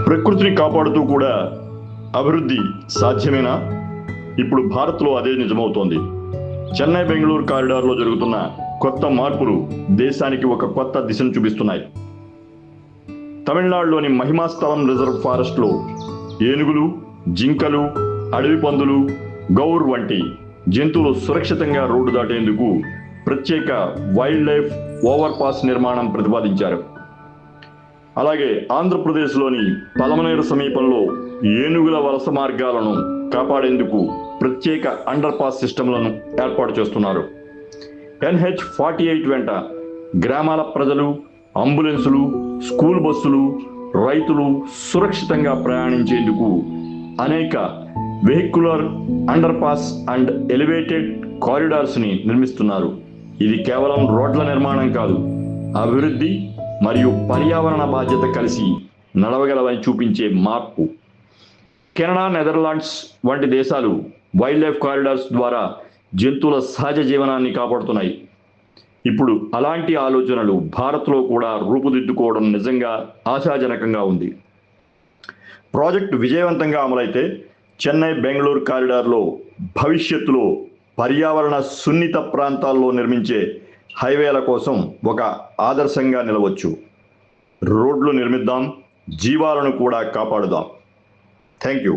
ప్రకృతిని కాపాడుతూ కూడా అభివృద్ధి సాధ్యమేనా? ఇప్పుడు భారత్లో అదే నిజమవుతోంది. చెన్నై బెంగళూరు కారిడార్లో జరుగుతున్న కొత్త మార్పులు దేశానికి ఒక కొత్త దిశను చూపిస్తున్నాయి. తమిళనాడులోని మహిమాస్థలం రిజర్వ్ ఫారెస్ట్లో ఏనుగులు, జింకలు, అడవి పందులు, గౌర్ వంటి జంతువులు సురక్షితంగా రోడ్డు దాటేందుకు ప్రత్యేక వైల్డ్ లైఫ్ ఓవర్ పాస్ నిర్మాణం ప్రతిపాదించారు. అలాగే ఆంధ్రప్రదేశ్లోని పలమనేరు సమీపంలో ఏనుగుల వలస మార్గాలను కాపాడేందుకు ప్రత్యేక అండర్ పాస్ సిస్టంలను ఏర్పాటు చేస్తున్నారు. NH-48 వెంట గ్రామాల ప్రజలు, అంబులెన్సులు, స్కూల్ బస్సులు, రైతులు సురక్షితంగా ప్రయాణించేందుకు అనేక vehicular under pass and elevated corridors ని నిర్మిస్తున్నారు. ఇది కేవలం రోడ్ల నిర్మాణం కాదు, అభివృద్ధి మరియు పర్యావరణ బాధ్యత కలిసి నడవగలవని చూపించే మార్పు. కెనడా, నెదర్లాండ్స్ వంటి దేశాలు వైల్డ్ లైఫ్ కారిడార్స్ ద్వారా జంతువుల సహజ జీవనాన్ని కాపాడుతున్నాయి. ఇప్పుడు అలాంటి ఆలోచనలు భారత్లో కూడా రూపుదిద్దుకోవడం నిజంగా ఆశాజనకంగా ఉంది. ప్రాజెక్టు విజయవంతంగా అమలైతే చెన్నై బెంగళూరు కారిడార్లో భవిష్యత్తులో పర్యావరణ సున్నిత ప్రాంతాల్లో నిర్మించే హైవేల కోసం ఒక ఆదర్శంగా నిలవచ్చు. రోడ్లు నిర్మిద్దాం, జీవాలను కూడా కాపాడుదాం. Thank you.